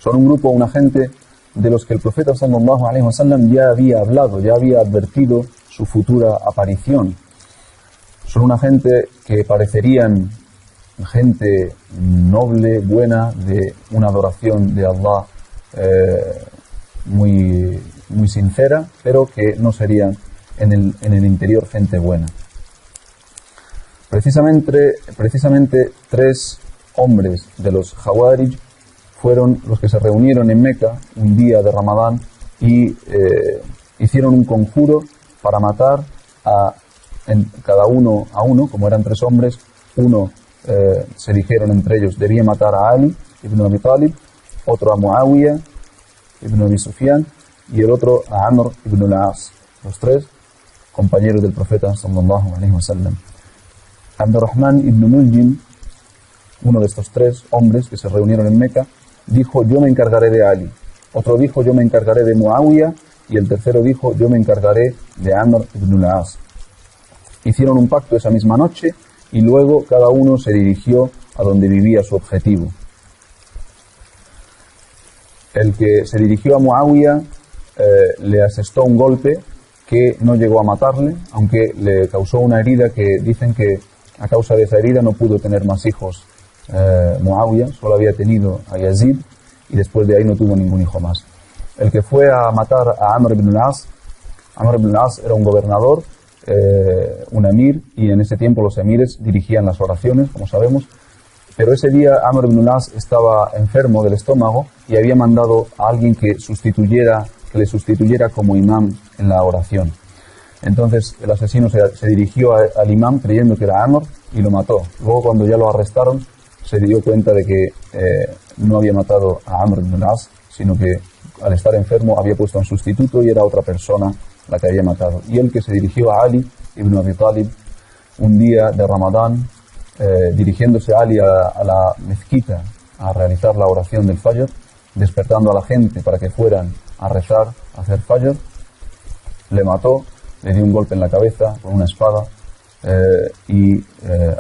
Son un grupo, una gente de los que el profeta sallallahu alaihi wasallam ya había hablado, ya había advertido su futura aparición. Son una gente que parecerían gente noble, buena, de una adoración de Allah muy, muy sincera, pero que no serían en el interior gente buena. Precisamente 3 hombres de los Khawarij fueron los que se reunieron en Meca un día de Ramadán y hicieron un conjuro para matar a cada uno a uno, como eran 3 hombres, uno se dijeron entre ellos, debía matar a Ali ibn Abi Talib, otro a Muawiyah ibn Abi Sufyan y el otro a Amr ibn al-As, los 3 compañeros del profeta sallallahu alaihi wasallam. Abdurrahman ibn Muljim, uno de estos 3 hombres que se reunieron en Meca, dijo, yo me encargaré de Ali. Otro dijo, yo me encargaré de Muawiyah, y el tercero dijo, yo me encargaré de Amr ibn al-As. Hicieron un pacto esa misma noche y luego cada uno se dirigió a donde vivía su objetivo. El que se dirigió a Muawiyah le asestó un golpe que no llegó a matarle, aunque le causó una herida que dicen que a causa de esa herida no pudo tener más hijos. Muawiyah solo había tenido a Yazid y después de ahí no tuvo ningún hijo más. El que fue a matar a Amr ibn al-As, Amr ibn al-As era un gobernador, un emir, y en ese tiempo los emires dirigían las oraciones, como sabemos, pero ese día Amr ibn al-As estaba enfermo del estómago y había mandado a alguien que le sustituyera como imam en la oración. Entonces el asesino se dirigió al imam creyendo que era Amr y lo mató. Luego, cuando ya lo arrestaron, se dio cuenta de que no había matado a Amr ibn al-As, sino que al estar enfermo había puesto a un sustituto y era otra persona la que había matado. Y el que se dirigió a Ali ibn Abi Talib un día de Ramadán, dirigiéndose a Ali a la mezquita a realizar la oración del Fajr, despertando a la gente para que fueran a rezar, a hacer Fajr, le mató, le dio un golpe en la cabeza con una espada, y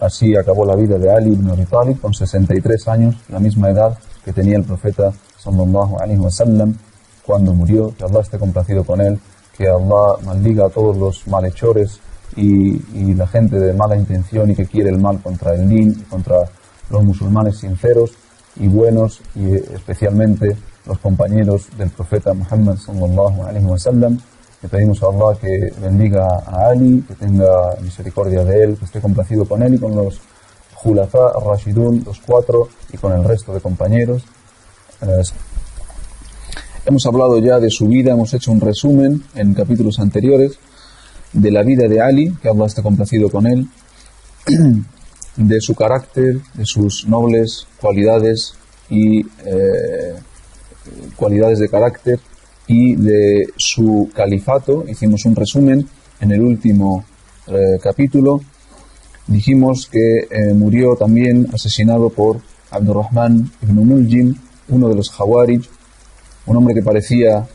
así acabó la vida de Ali ibn Abi Talib con 63 años, la misma edad que tenía el profeta sallallahu alaihi wasallam cuando murió. Que Allah esté complacido con él, que Allah maldiga a todos los malhechores y la gente de mala intención y que quiere el mal contra el din, contra los musulmanes sinceros y buenos, y especialmente los compañeros del profeta Muhammad sallallahu alaihi wasallam. Le pedimos a Allah que bendiga a Ali, que tenga misericordia de él, que esté complacido con él y con los Khulafa ar-Rashidun, los 4, y con el resto de compañeros. Hemos hablado ya de su vida, hemos hecho un resumen en capítulos anteriores de la vida de Ali, que Allah esté complacido con él, de su carácter, de sus nobles cualidades y cualidades de carácter, y de su califato. Hicimos un resumen en el último capítulo. Dijimos que murió también asesinado por Abdurrahman ibn Muljim, uno de los Khawarij, un hombre que parecía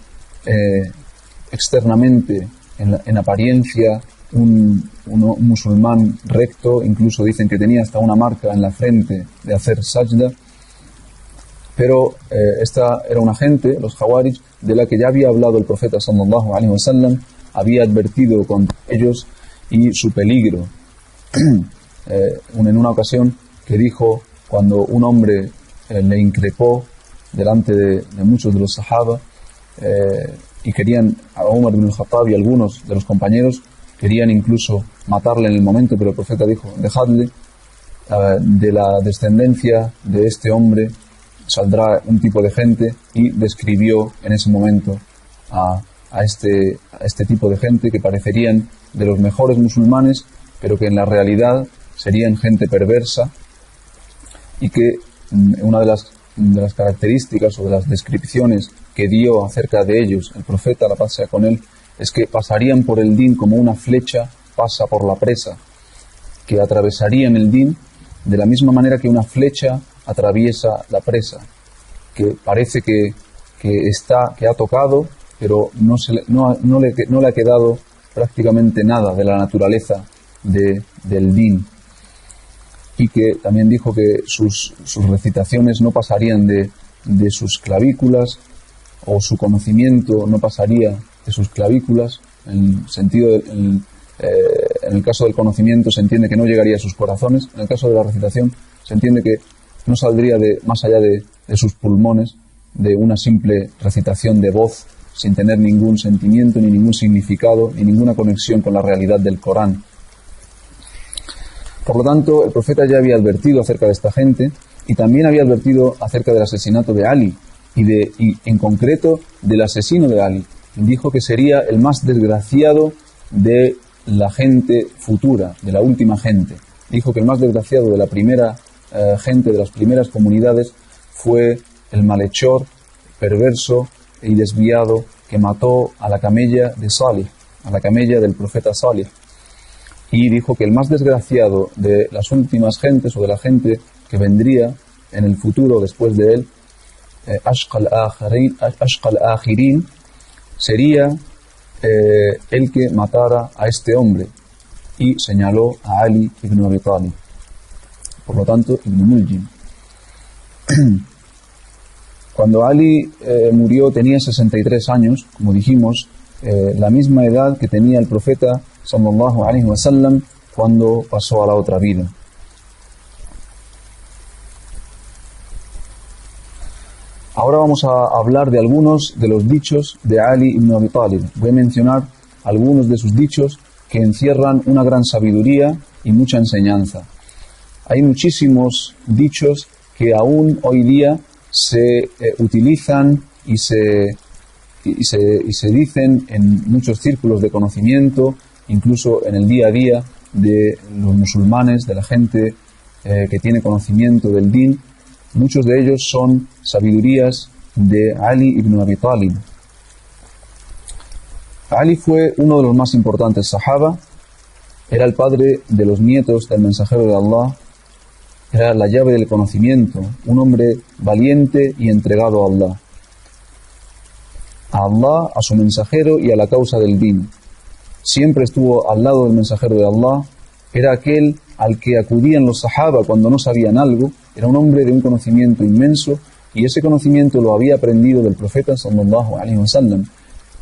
externamente, en apariencia, un musulmán recto. Incluso dicen que tenía hasta una marca en la frente de hacer sajda. Pero esta era una gente, los Khawarij, de la que ya había hablado el profeta sallallahu alaihi wasallam, había advertido contra ellos y su peligro. En una ocasión que dijo, cuando un hombre le increpó delante de muchos de los sahaba, y querían, a Umar ibn al-Khattab y algunos de los compañeros querían incluso matarle en el momento, pero el profeta dijo, dejadle, de la descendencia de este hombre saldrá un tipo de gente, y describió en ese momento a este tipo de gente que parecerían de los mejores musulmanes, pero que en la realidad serían gente perversa, y que una de las características o de las descripciones que dio acerca de ellos el profeta, la paz sea con él, es que pasarían por el din como una flecha pasa por la presa, que atravesarían el din de la misma manera que una flecha atraviesa la presa, que parece que ha tocado, pero no le ha quedado prácticamente nada de la naturaleza del din. Y que también dijo que sus recitaciones no pasarían de sus clavículas, o su conocimiento no pasaría de sus clavículas. En el caso del conocimiento se entiende que no llegaría a sus corazones. En el caso de la recitación se entiende que no saldría más allá de sus pulmones, de una simple recitación de voz, sin tener ningún sentimiento, ni ningún significado, ni ninguna conexión con la realidad del Corán. Por lo tanto, el profeta ya había advertido acerca de esta gente, y también había advertido acerca del asesinato de Ali, y en concreto del asesino de Ali. Dijo que sería el más desgraciado de la gente futura, de la última gente. Dijo que el más desgraciado de la primera gente, de las primeras comunidades, fue el malhechor, perverso y desviado que mató a la camella de Salih, a la camella del profeta Salih. Y dijo que el más desgraciado de las últimas gentes o de la gente que vendría en el futuro después de él, Ashqal Akhirin, sería el que matara a este hombre, y señaló a Ali ibn Abi Talib, por lo tanto Ibn Muljim. Cuando Ali murió tenía 63 años, como dijimos, la misma edad que tenía el profeta sallallahu alaihi wasallam cuando pasó a la otra vida. Ahora vamos a hablar de algunos de los dichos de Ali ibn Abi Talib. Voy a mencionar algunos de sus dichos que encierran una gran sabiduría y mucha enseñanza. Hay muchísimos dichos que aún hoy día se utilizan y se dicen en muchos círculos de conocimiento, incluso en el día a día de los musulmanes, de la gente que tiene conocimiento del din. Muchos de ellos son sabidurías de Ali ibn Abi Talib. Ali fue uno de los más importantes sahaba, era el padre de los nietos del mensajero de Allah, era la llave del conocimiento, un hombre valiente y entregado a Allah. A Allah, a su mensajero y a la causa del din. Siempre estuvo al lado del mensajero de Allah, era aquel al que acudían los sahaba cuando no sabían algo, era un hombre de un conocimiento inmenso y ese conocimiento lo había aprendido del profeta sallallahu alaihi wasallam.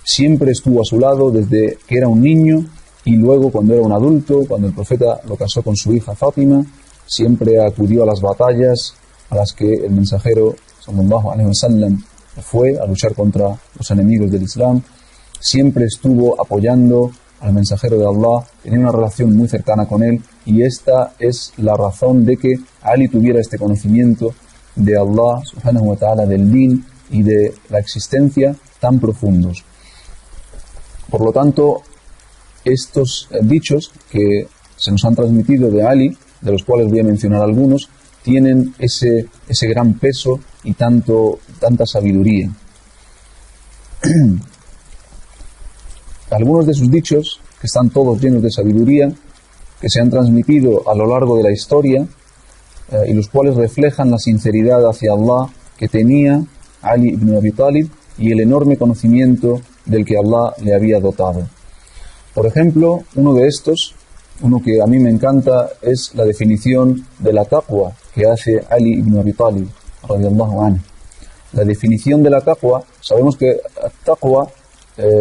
Siempre estuvo a su lado desde que era un niño y luego cuando era un adulto, cuando el profeta lo casó con su hija Fátima, siempre acudió a las batallas a las que el mensajero sallallahu alaihi wasallam fue a luchar contra los enemigos del Islam. Siempre estuvo apoyando al mensajero de Allah, tenía una relación muy cercana con él y esta es la razón de que Ali tuviera este conocimiento de Allah subhanahu wa ta'ala, del din y de la existencia tan profundos. Por lo tanto, estos dichos que se nos han transmitido de Ali, de los cuales voy a mencionar algunos, tienen ese gran peso y tanta sabiduría. Algunos de sus dichos, que están todos llenos de sabiduría, que se han transmitido a lo largo de la historia y los cuales reflejan la sinceridad hacia Allah que tenía Ali ibn Abi Talib y el enorme conocimiento del que Allah le había dotado. Por ejemplo, uno de estos, uno que a mí me encanta, es la definición de la taqwa que hace Ali ibn Abi Talib radiyallahu anhu. La definición de la taqwa, sabemos que taqwa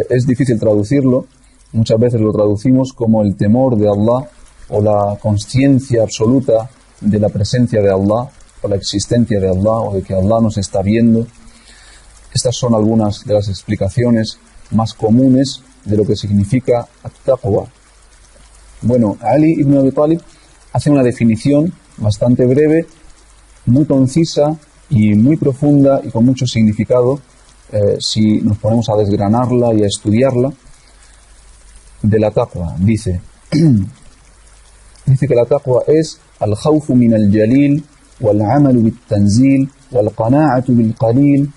es difícil traducirlo, muchas veces lo traducimos como el temor de Allah o la consciencia absoluta de la presencia de Allah o la existencia de Allah o de que Allah nos está viendo. Estas son algunas de las explicaciones más comunes de lo que significa at-taqwa. Bueno, Ali ibn Abi Talib hace una definición bastante breve, muy concisa y muy profunda y con mucho significado si nos ponemos a desgranarla y a estudiarla, de la taqwa. Dice que la taqwa es al-khawfu min al-jalil wal-amalu bit-tanzil wal-qana'atu bil-qalil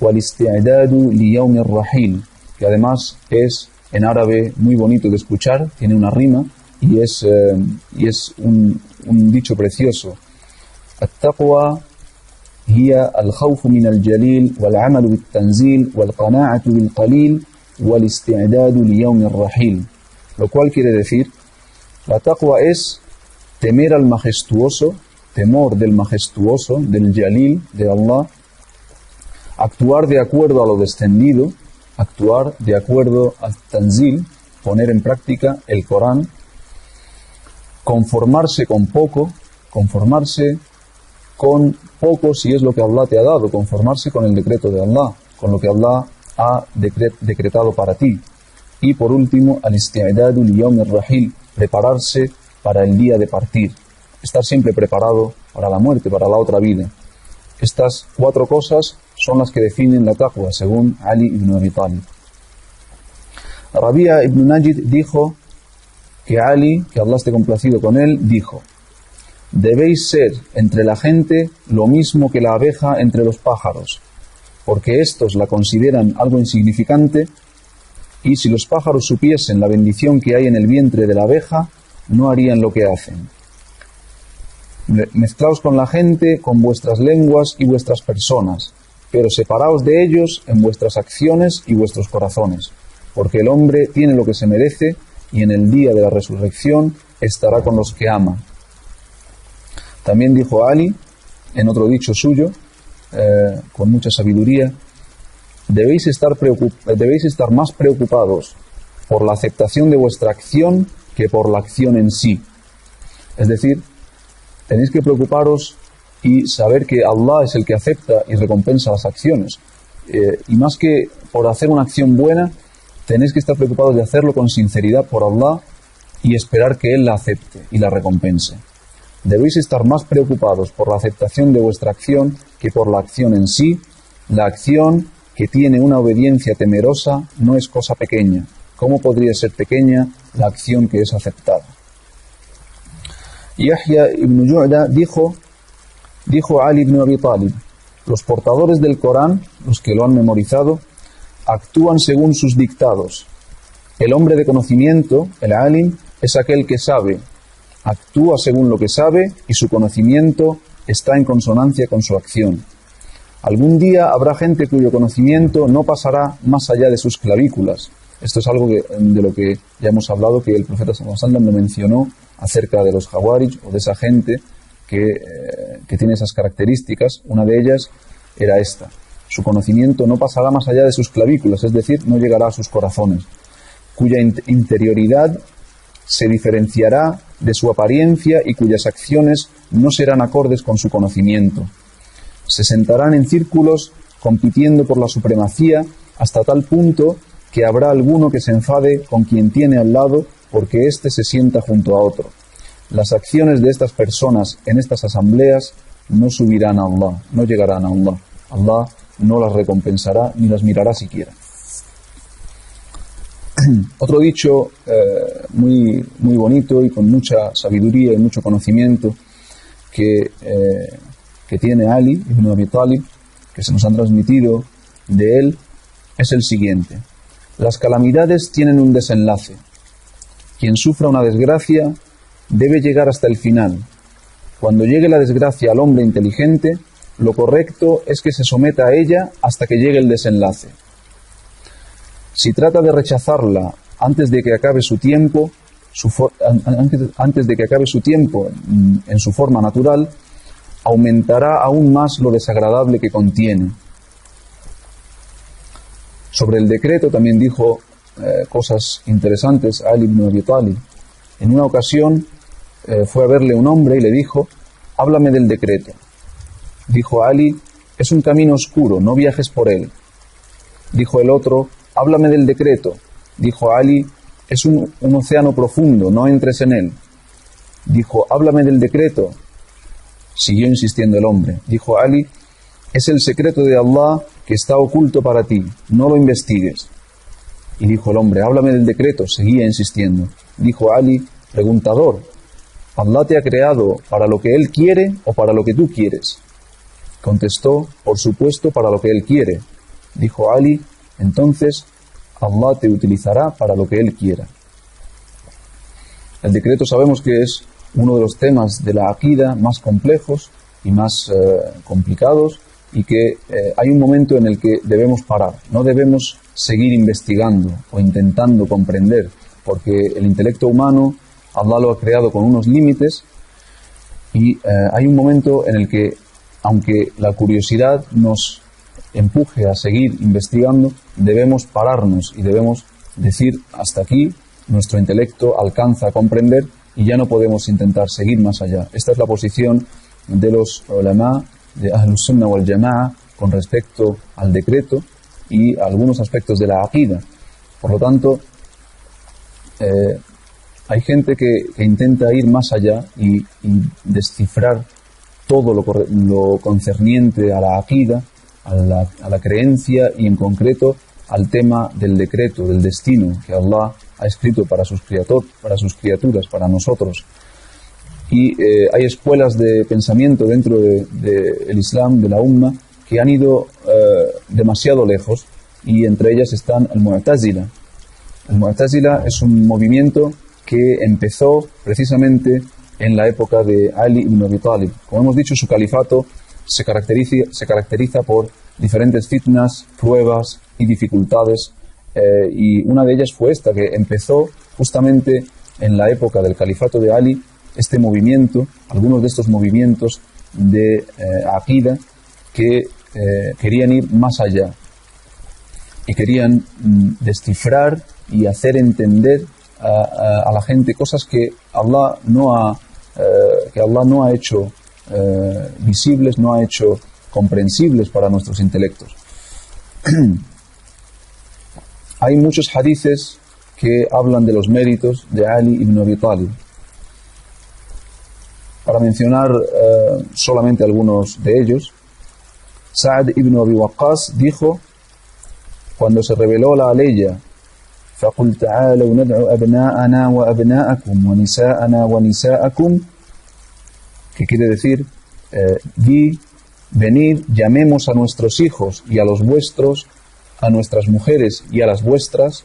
wal-isti'dadu li yawm ar-rahil, que además es en árabe muy bonito de escuchar, tiene una rima y es un dicho precioso. At-taqwa hiya al-khawfu min al-jalil wal-amalu bit-tanzil wal-qana'atu bil-qalil wal-isti'dadu li yawm ar-rahil, lo cual quiere decir, la taqwa es temer al majestuoso, temor del majestuoso, del jalil, de Allah, actuar de acuerdo a lo descendido, actuar de acuerdo al tanzil, poner en práctica el Corán, conformarse con poco si es lo que Allah te ha dado, conformarse con el decreto de Allah, con lo que Allah ha decretado para ti. Y por último, al-isti'dadu li yawm ar-rahil, prepararse para el día de partir, estar siempre preparado para la muerte, para la otra vida. Estas 4 cosas son las que definen la taqwa, según Ali ibn Abi Talib. Rabia ibn Najid dijo que Ali, que Allah esté complacido con él, dijo: debéis ser entre la gente lo mismo que la abeja entre los pájaros, porque éstos la consideran algo insignificante, y si los pájaros supiesen la bendición que hay en el vientre de la abeja, no harían lo que hacen. Mezclaos con la gente con vuestras lenguas y vuestras personas, pero separaos de ellos en vuestras acciones y vuestros corazones, porque el hombre tiene lo que se merece y en el día de la resurrección estará con los que ama. También dijo Ali, en otro dicho suyo, con mucha sabiduría: debéis estar más preocupados por la aceptación de vuestra acción que por la acción en sí. Es decir, tenéis que preocuparos y saber que Allah es el que acepta y recompensa las acciones. Y más que por hacer una acción buena, tenéis que estar preocupados de hacerlo con sinceridad por Allah y esperar que Él la acepte y la recompense. Debéis estar más preocupados por la aceptación de vuestra acción que por la acción en sí. La acción que tiene una obediencia temerosa no es cosa pequeña. ¿Cómo podría ser pequeña la acción que es aceptada? Yahya ibn Yu'da dijo a Ali ibn Abi Talib: los portadores del Corán, los que lo han memorizado, actúan según sus dictados. El hombre de conocimiento, el alim, es aquel que sabe, actúa según lo que sabe y su conocimiento está en consonancia con su acción. Algún día habrá gente cuyo conocimiento no pasará más allá de sus clavículas. Esto es algo de lo que ya hemos hablado, que el profeta sallallahu alaihi wasallam lo mencionó acerca de los Jawarij, o de esa gente que tiene esas características. Una de ellas era esta: su conocimiento no pasará más allá de sus clavículas, es decir, no llegará a sus corazones, cuya interioridad se diferenciará de su apariencia y cuyas acciones no serán acordes con su conocimiento. Se sentarán en círculos compitiendo por la supremacía hasta tal punto que habrá alguno que se enfade con quien tiene al lado porque éste se sienta junto a otro. Las acciones de estas personas en estas asambleas no subirán a Allah, no llegarán a Allah. Allah no las recompensará ni las mirará siquiera. Otro dicho muy bonito y con mucha sabiduría y mucho conocimiento que tiene Ali ibn Abi Talib, que se nos han transmitido de él, es el siguiente: las calamidades tienen un desenlace. Quien sufra una desgracia debe llegar hasta el final. Cuando llegue la desgracia al hombre inteligente, lo correcto es que se someta a ella hasta que llegue el desenlace. Si trata de rechazarla antes de que acabe su tiempo, en su forma natural, aumentará aún más lo desagradable que contiene. Sobre el decreto también dijo cosas interesantes a Ali ibn Abi Talib. En una ocasión fue a verle un hombre y le dijo: háblame del decreto. Dijo Ali: es un camino oscuro, no viajes por él. Dijo el otro: háblame del decreto. Dijo Ali: es un océano profundo, no entres en él. Dijo: háblame del decreto. Siguió insistiendo el hombre. Dijo Ali: es el secreto de Allah que está oculto para ti, no lo investigues. Y dijo el hombre: háblame del decreto. Seguía insistiendo. Dijo Ali: preguntador, ¿Allah te ha creado para lo que Él quiere o para lo que tú quieres? Contestó: por supuesto, para lo que Él quiere. Dijo Ali: entonces Allah te utilizará para lo que Él quiera. El decreto sabemos que es uno de los temas de la aqida más complejos y más complicados, y que hay un momento en el que debemos parar. No debemos seguir investigando o intentando comprender, porque el intelecto humano Allah lo ha creado con unos límites, y hay un momento en el que, aunque la curiosidad nos empuje a seguir investigando, debemos pararnos y debemos decir: hasta aquí nuestro intelecto alcanza a comprender y ya no podemos intentar seguir más allá. Esta es la posición de los ulama de Ahlus Sunnah wal Jama'a con respecto al decreto y a algunos aspectos de la aqida. Por lo tanto, hay gente que intenta ir más allá y descifrar todo lo concerniente a la aqida, a la creencia, y en concreto al tema del decreto, del destino que Allah ha escrito para sus criaturas, para nosotros. Y hay escuelas de pensamiento dentro del Islam, de la Umma, que han ido demasiado lejos, y entre ellas están el Mu'tazila. El Mu'tazila es un movimiento que empezó precisamente en la época de Ali ibn Abi Talib. Como hemos dicho, su califato se caracteriza por diferentes fitnas, pruebas y dificultades, y una de ellas fue esta, que empezó justamente en la época del califato de Ali, este movimiento, algunos de estos movimientos de Aqida que querían ir más allá y querían descifrar y hacer entender a la gente cosas que Allah no ha hecho visibles, no ha hecho comprensibles para nuestros intelectos. Hay muchos hadices que hablan de los méritos de Ali ibn Abi Talib. Para mencionar solamente algunos de ellos, Sa'd ibn Abi Waqqas dijo, cuando se reveló la aleya, فَقُلْ تَعَالَوْ نَدْعُ أَبْنَاءَنَا وَأَبْنَاءَكُمْ وَنِسَاءَنَا وَنِسَاءَكُمْ, que quiere decir, venid, llamemos a nuestros hijos y a los vuestros, a nuestras mujeres y a las vuestras.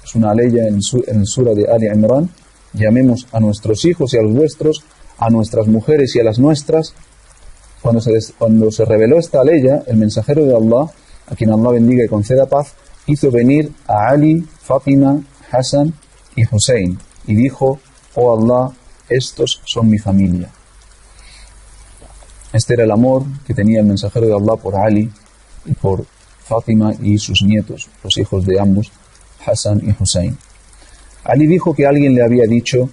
Es una aleya en el sura de Ali Imran. Llamemos a nuestros hijos y a los vuestros, a nuestras mujeres y a las nuestras. Cuando se reveló esta aleya, el mensajero de Allah, a quien Allah bendiga y conceda paz, hizo venir a Ali, Fátima, Hassan y Hussein, y dijo: oh Allah, estos son mi familia. Este era el amor que tenía el mensajero de Allah por Ali y por Fátima y sus nietos, los hijos de ambos, Hassan y Hussein. Ali dijo que alguien le había dicho: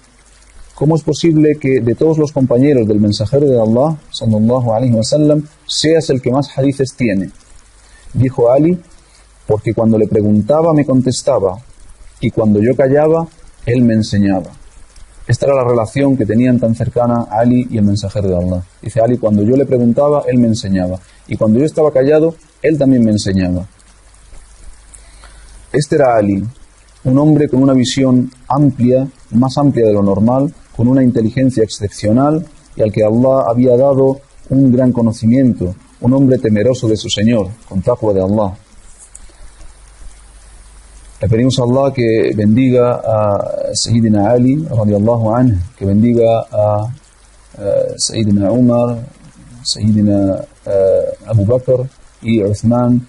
¿cómo es posible que de todos los compañeros del mensajero de Allah, sallallahu alaihi wasallam, seas el que más hadices tiene? Dijo Ali: porque cuando le preguntaba me contestaba, y cuando yo callaba, él me enseñaba. Esta era la relación que tenían tan cercana Ali y el mensajero de Allah. Dice Ali: cuando yo le preguntaba, él me enseñaba, y cuando yo estaba callado, él también me enseñaba. Este era Ali, un hombre con una visión amplia, más amplia de lo normal, con una inteligencia excepcional, y al que Allah había dado un gran conocimiento, un hombre temeroso de su Señor, con taqwa de Allah. Le pedimos a Allah que bendiga a Sayyidina Ali, radiyallahu anhu, que bendiga a Sayyidina Umar, Sayyidina Abu Bakr y Uthman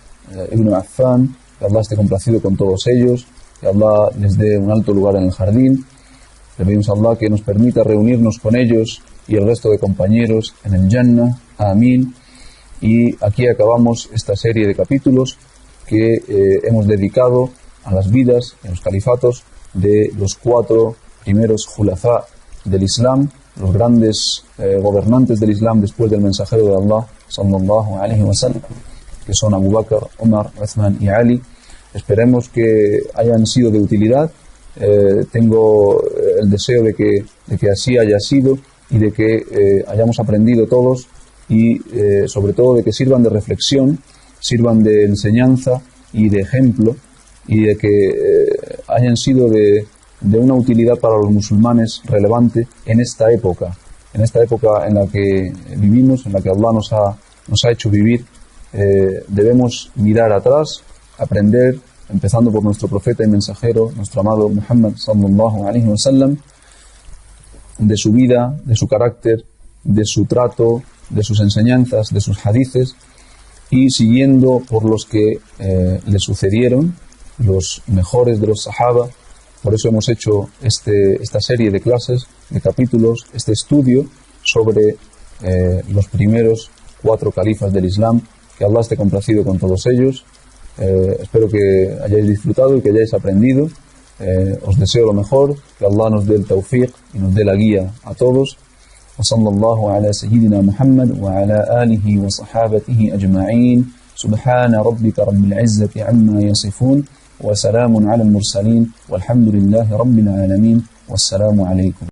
ibn Affan, que Allah esté complacido con todos ellos, que Allah les dé un alto lugar en el jardín. Le pedimos a Allah que nos permita reunirnos con ellos y el resto de compañeros en el Jannah. Amén. Y aquí acabamos esta serie de capítulos que hemos dedicado a las vidas y a los califatos de los 4 primeros Khulafa del Islam, los grandes gobernantes del Islam después del mensajero de Allah, sallallahu alaihi wasallam, que son Abu Bakr, Umar, Uthman y Ali. Esperemos que hayan sido de utilidad. Tengo el deseo de que así haya sido y de que hayamos aprendido todos y sobre todo de que sirvan de reflexión, sirvan de enseñanza y de ejemplo, y de que hayan sido de una utilidad para los musulmanes relevante en esta época en la que vivimos, en la que Allah nos ha hecho vivir. Debemos mirar atrás, aprender, empezando por nuestro profeta y mensajero, nuestro amado Muhammad sallallahu alaihi wasallam, de su vida, de su carácter, de su trato, de sus enseñanzas, de sus hadices, y siguiendo por los que le sucedieron, los mejores de los sahaba. Por eso hemos hecho esta serie de clases, de capítulos, este estudio sobre los primeros 4 califas del Islam. Que Allah esté complacido con todos ellos. Espero que hayáis disfrutado y que hayáis aprendido. Os deseo lo mejor, que Allah nos dé el tawfiq y nos dé la guía a todos. وصلى الله على سيدنا محمد وعلى آله وصحابته أجمعين. سبحان ربك رب العزة عما يصفون وسلام على المرسلين والحمد لله رب العالمين والسلام عليكم.